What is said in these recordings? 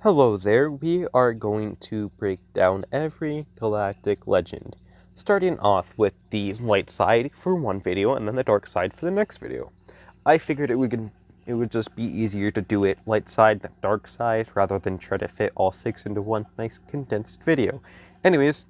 Hello there, we are going to break down every galactic legend, starting off with the light side for one video and then the dark side for the next video. I figured it would just be easier to do it light side than dark side rather than try to fit all 6 into one nice condensed video. Anyways,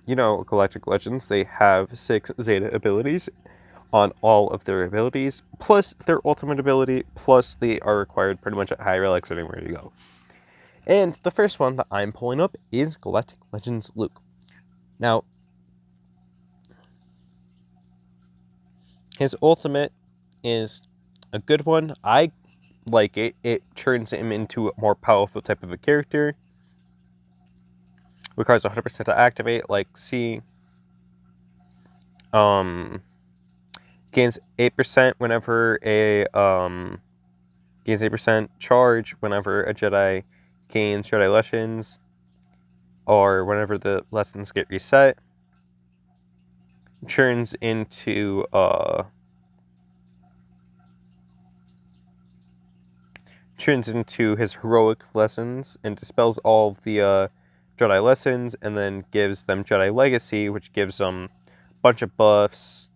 you know, galactic legends, they have 6 Zeta abilities on all of their abilities, plus their ultimate ability, plus they are required pretty much at high relics anywhere you go. And the first one that I'm pulling up is Galactic Legends Luke. Now, his ultimate is a good one. I like it. It turns him into a more powerful type of a character. Requires 100% to activate, like C. Gains 8% whenever gains 8% charge whenever a Jedi gains Jedi lessons, or whenever the lessons get reset. Turns into his heroic lessons and dispels all of the Jedi lessons, and then gives them Jedi Legacy, which gives them a bunch of buffs,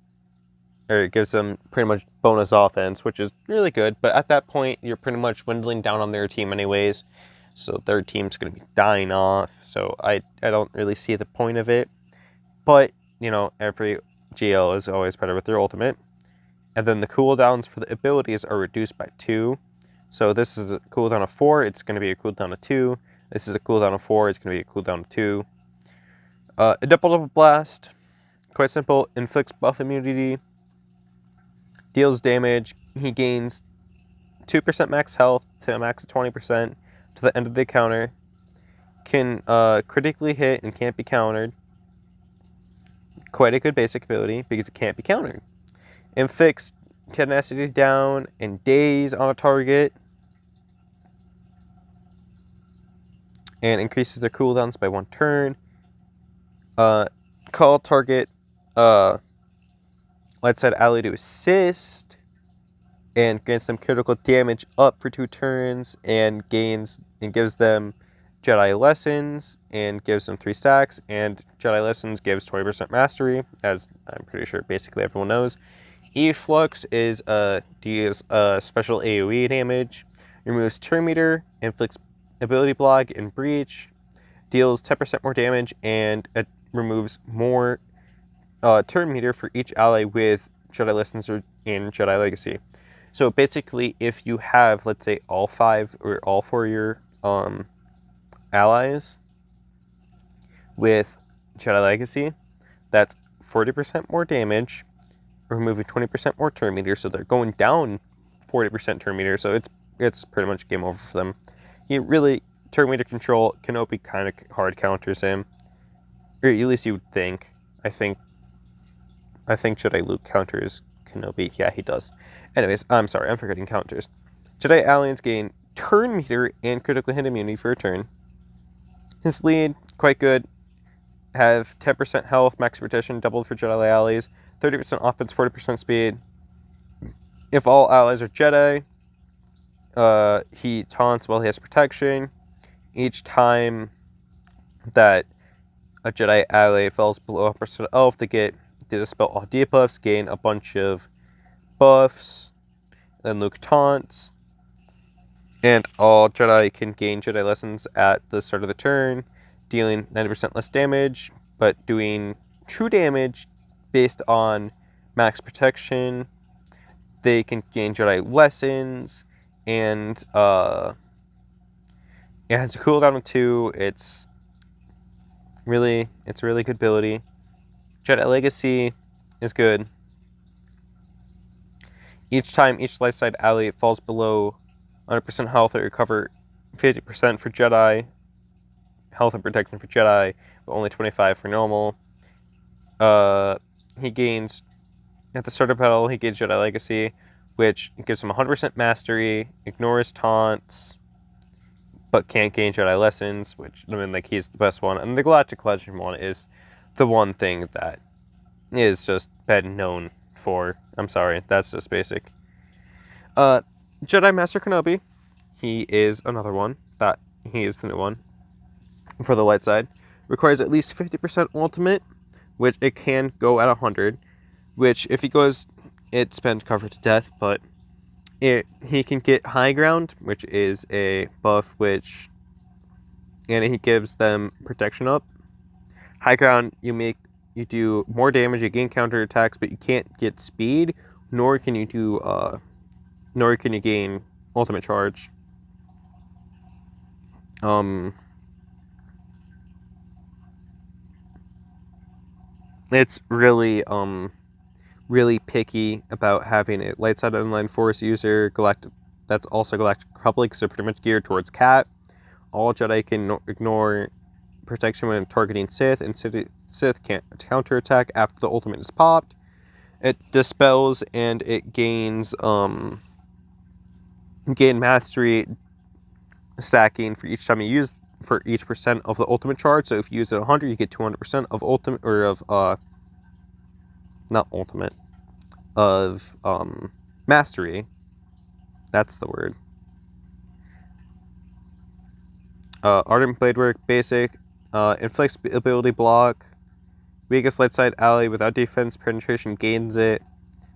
or it gives them pretty much bonus offense, which is really good. But at that point, you're pretty much dwindling down on their team anyways, so their team's going to be dying off. So I don't really see the point of it. But, you know, every GL is always better with their ultimate. And then the cooldowns for the abilities are reduced by 2. So this is a cooldown of 4, it's going to be a cooldown of 2. This is a cooldown of 4, it's going to be a cooldown of 2. Indomitable Blast, quite simple, inflicts buff immunity, deals damage. He gains 2% max health to a max of 20% to the end of the counter. Can critically hit and can't be countered. Quite a good basic ability because it can't be countered. Inflicts tenacity down and daze on a target, and increases their cooldowns by 1 turn. Call target light side ally to assist, and grants them critical damage up for 2 turns, and gives them Jedi lessons, and gives them 3 stacks. And Jedi lessons gives 20% mastery, as I'm pretty sure basically everyone knows. Efflux deals special AoE damage, removes turn meter, inflicts ability block and breach, deals 10% more damage, and it removes more turn meter for each ally with Jedi lessons or in Jedi Legacy. So basically, if you have, let's say, all 5 or all 4 of your allies with Jedi Legacy, that's 40% more damage, removing 20% more turn meter, so they're going down 40% turn meter, so it's pretty much game over for them. He really, turn meter control, Kenobi kind of hard counters him, or at least you would think. I think Jedi Luke counters Kenobi. Yeah, he does. Anyways, I'm sorry, I'm forgetting counters. Jedi aliens gain turn meter and critical hit immunity for a turn. His lead, quite good. Have 10% health, max protection, doubled for Jedi allies, 30% offense, 40% speed. If all allies are Jedi, he taunts while he has protection. Each time that a Jedi ally falls below 1% health, they dispel all debuffs, gain a bunch of buffs. Then Luke taunts. And all Jedi can gain Jedi lessons at the start of the turn, dealing 90% less damage, but doing true damage based on max protection. They can gain Jedi lessons, and it has a cooldown of 2. It's a really good ability. Jedi Legacy is good. Each time each light side ally falls below 100% health, it recover 50% for Jedi health and protection for Jedi, but only 25 for normal. He gains, at the start of battle, he gains Jedi Legacy, which gives him 100% mastery, ignores taunts, but can't gain Jedi lessons, which, I mean, like, he's the best one. And the Galactic Legend one is the one thing that is just been known for. I'm sorry, that's just basic. Jedi Master Kenobi, he is another one that he is the new one for the light side. Requires at least 50% ultimate, which it can go at 100, which if he goes, it's been covered to death, but he can get high ground, which is a buff and he gives them protection up. High ground, you do more damage, you gain counter attacks, but you can't get speed, nor can you gain ultimate charge. It's really picky about having a light side online force user that's also Galactic Republic, so pretty much geared towards Cat. All Jedi can ignore protection when targeting Sith, and Sith can't counterattack after the ultimate is popped. It dispels and it gains gain mastery stacking for each time you use for each percent of the ultimate charge. So if you use it 100, you get 200% of ultimate mastery. That's the word. Ardent Blade Work, basic. Inflicts ability block. Weakest light side ally without defense penetration gains it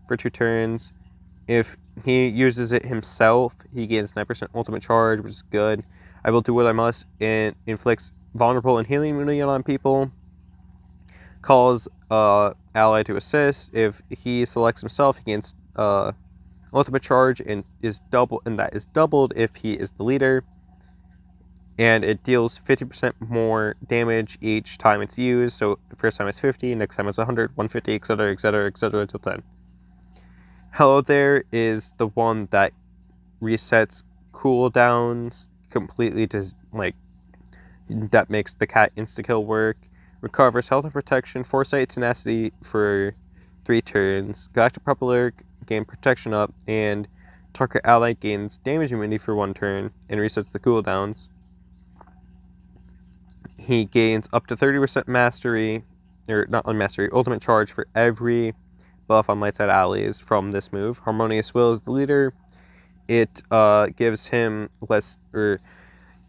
for 2 turns. If he uses it himself, he gains 9% ultimate charge, which is good. I will do what I must, and inflicts vulnerable and healing immunity on people. Calls ally to assist. If he selects himself, he gains ultimate charge and that is doubled if he is the leader. And it deals 50% more damage each time it's used. So first time it's 50, next time it's 100, 150, etc., etc., etc. until 10. Hello There is the one that resets cooldowns completely that makes the cat insta-kill work. Recovers health and protection, foresight, tenacity for 3 turns. Galactic Propeller gain protection up, and target ally gains damage immunity for 1 turn and resets the cooldowns. He gains up to 30% mastery, or not mastery, ultimate charge for every buff on light side allies from this move. Harmonious Will is the leader. It gives him less, or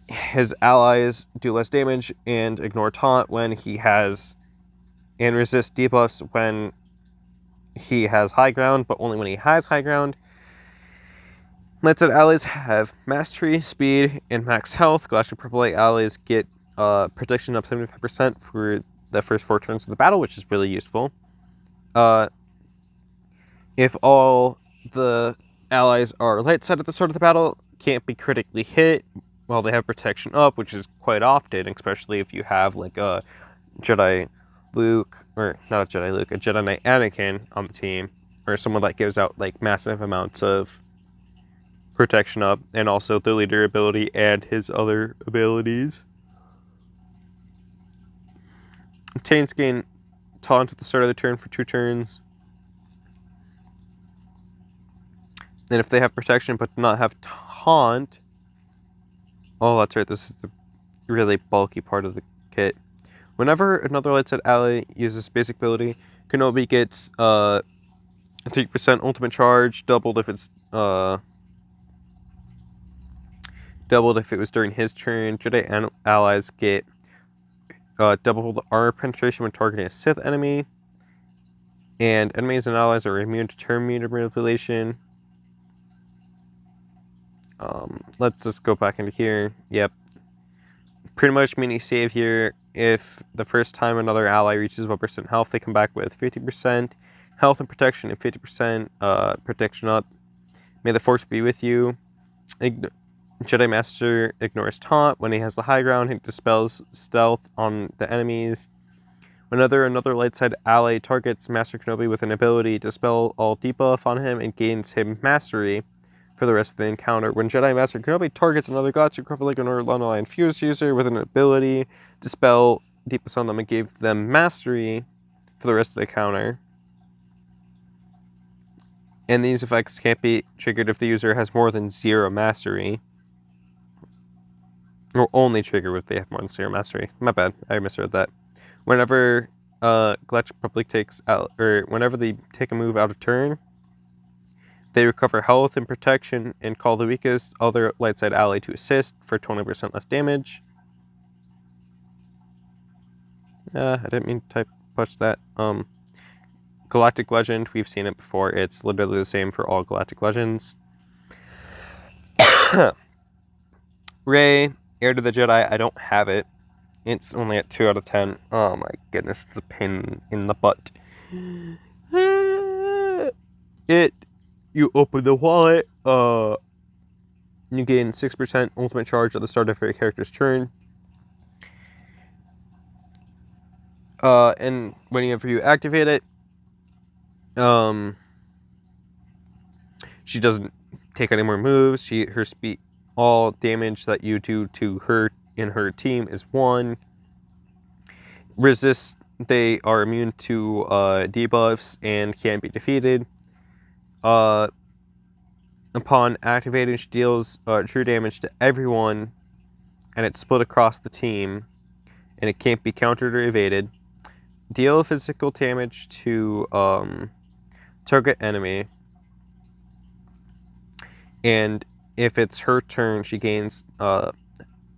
his allies do less damage and ignore taunt when he has, and resist debuffs when he has high ground, but only when he has high ground. Light side allies have mastery, speed, and max health. Galactic Purple Light allies get protection up 75% for the first 4 turns of the battle, which is really useful. If all the allies are light side at the start of the battle, can't be critically hit while they have protection up, which is quite often, especially if you have like a Jedi Luke, or not a Jedi Luke, a Jedi Knight Anakin on the team, or someone that gives out like massive amounts of protection up, and also the leader ability and his other abilities. Obtains gain taunt at the start of the turn for 2 turns. And if they have protection but do not have taunt, oh, that's right, this is the really bulky part of the kit. Whenever another light side ally uses basic ability, Kenobi gets 3% ultimate charge, doubled if it was during his turn. Jedi allies get double armor penetration when targeting a Sith enemy. And enemies and allies are immune to turn meter manipulation. Let's just go back into here. Yep. Pretty much mini save here. If the first time another ally reaches 1% health, they come back with 50% health and protection and 50% protection up. May the Force be with you. Jedi Master ignores taunt. When he has the high ground, he dispels stealth on the enemies. Whenever another light side ally targets Master Kenobi with an ability, dispel all debuff on him and gains him mastery for the rest of the encounter. When Jedi Master Kenobi targets another Galactic Republic or Lone Fuse user with an ability, dispel debuffs on them and give them mastery for the rest of the encounter. And these effects can't be triggered if the user has more than 0 mastery. Or only trigger if they have more than 0 mastery. My bad, I misread that. Whenever Galactic Republic takes out, or whenever they take a move out of turn, They recover health and protection and call the weakest other light side ally to assist for 20% less damage. I didn't mean to touch that. Galactic Legend, we've seen it before. It's literally the same for all Galactic Legends. Rey, Heir to the Jedi, I don't have it. It's only at 2 out of 10. Oh my goodness, it's a pain in the butt. You open the wallet, you gain 6% ultimate charge at the start of your character's turn. And whenever you activate it, she doesn't take any more moves. Her speed, all damage that you do to her and her team is 1. Resist, they are immune to debuffs and can be defeated. Upon activating, she deals true damage to everyone, and it's split across the team, and it can't be countered or evaded. Deal physical damage to target enemy, and if it's her turn, she gains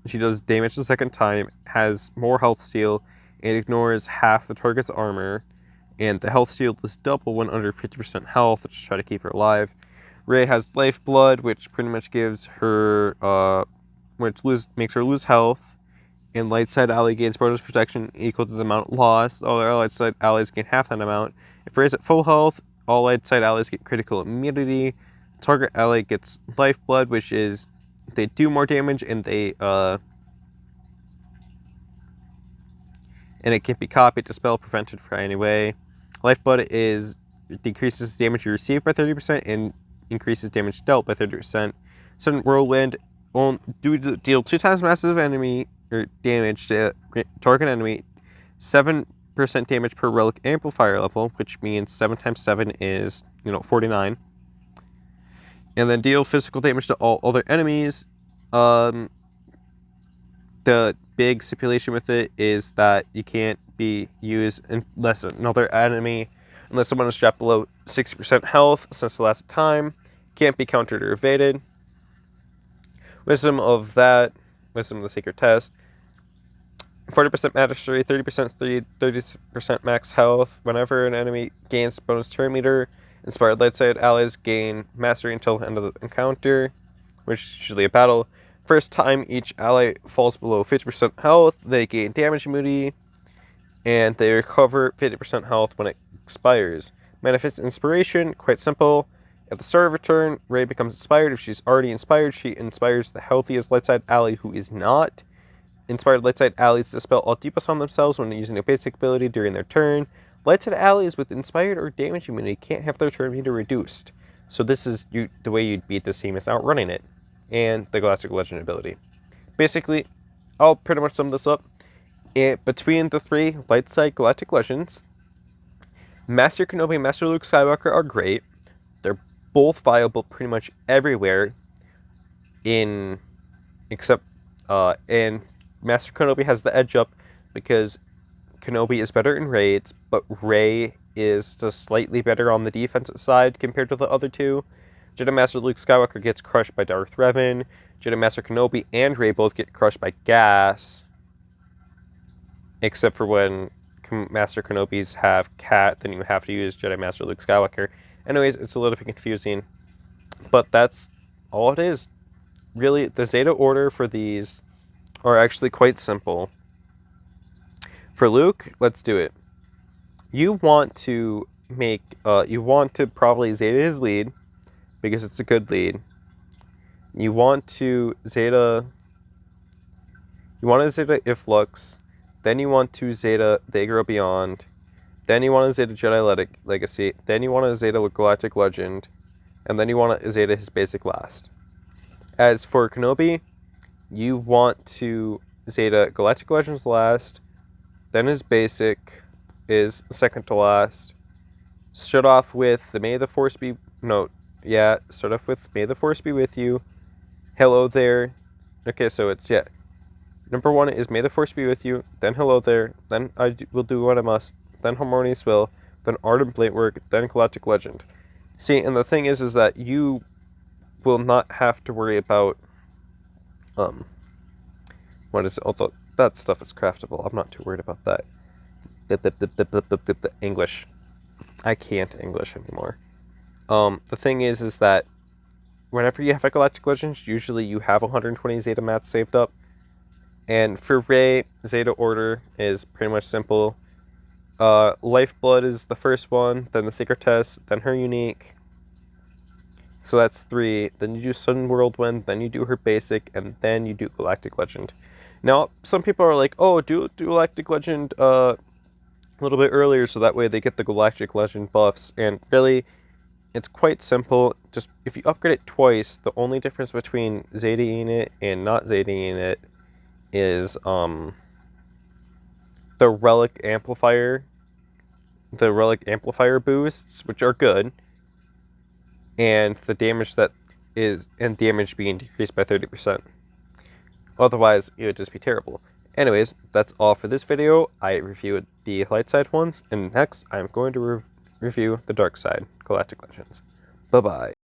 she does damage the second time, has more health steal, and ignores half the target's armor, and the health steal is double when under 50% health, to try to keep her alive. Rey has Lifeblood, which pretty much gives her makes her lose health, and light side ally gains bonus protection equal to the amount lost. All their light side allies gain half that amount. If Rey's at full health, all light side allies get critical immunity. Target ally gets Lifeblood, which is they do more damage, and and it can't be copied, dispelled, prevented for any way. Lifeblood decreases damage you receive by 30% and increases damage dealt by 30%. Sudden Whirlwind deal 2 times massive enemy or damage to target enemy, 7% damage per relic amplifier level, which means 7 times 7 is 49. And then deal physical damage to all other enemies. The big stipulation with it is that you can't be used unless someone is strapped below 60% health since the last time. Can't be countered or evaded. Wisdom of the Sacred Test. 40% mastery, 30% speed, 30% max health. Whenever an enemy gains bonus turn meter, inspired light side allies gain mastery until the end of the encounter, which is usually a battle. First time each ally falls below 50% health, they gain damage immunity, and they recover 50% health when it expires. Manifest Inspiration, quite simple. At the start of her turn, Rey becomes inspired. If she's already inspired, she inspires the healthiest light side ally who is not. Inspired light side allies dispel all debuffs on themselves when using a basic ability during their turn. Light side allies with inspired or damage immunity can't have their turn meter reduced. So this is the way you'd beat this team is outrunning it. And the Galactic Legend ability. Basically, I'll pretty much sum this up. Between the 3 light side Galactic Legends, Master Kenobi and Master Luke Skywalker are great. They're both viable pretty much everywhere. And Master Kenobi has the edge up because Kenobi is better in raids, but Rey is just slightly better on the defensive side compared to the other 2. Jedi Master Luke Skywalker gets crushed by Darth Revan. Jedi Master Kenobi and Rey both get crushed by gas. Except for when Master Kenobis have Cat, then you have to use Jedi Master Luke Skywalker. Anyways, it's a little bit confusing. But that's all it is. Really, the Zeta order for these are actually quite simple. For Luke, let's do it. You want to probably Zeta his lead, because it's a good lead. You want to Zeta Efflux, then you want to Zeta the Agro Beyond, then you want to Zeta Jedi Legacy, then you want to Zeta Galactic Legend, and then you want to Zeta his basic last. As for Kenobi, you want to Zeta Galactic Legends last, then his basic is second to last. Start off with the May the Force be with you. Hello there. Okay, so it's, Number 1 is May the Force be with you, then hello there, then I will do what I must, then Harmonious Will, then Ardent Blade Work, then Galactic Legend. See, and the thing is that you will not have to worry about, what is it? Although that stuff is craftable, I'm not too worried about that. English. I can't English anymore. The thing is that whenever you have a Galactic Legends, usually you have 120 Zeta mats saved up. And for Rey, Zeta order is pretty much simple. Lifeblood is the first one, then the Secret Test, then her unique. So that's 3. Then you do Sudden Whirlwind, then you do her basic, and then you do Galactic Legend. Now, some people are like, oh, do Galactic Legend a little bit earlier so that way they get the Galactic Legend buffs. And really, it's quite simple. Just if you upgrade it twice, the only difference between Zeta-ing it and not Zeta-ing it is the relic amplifier boosts, which are good, and the damage damage being decreased by 30%. Otherwise, it would just be terrible. Anyways, that's all for this video. I reviewed the light side ones, and next I'm going to review the dark side, Galactic Legends. Bye-bye.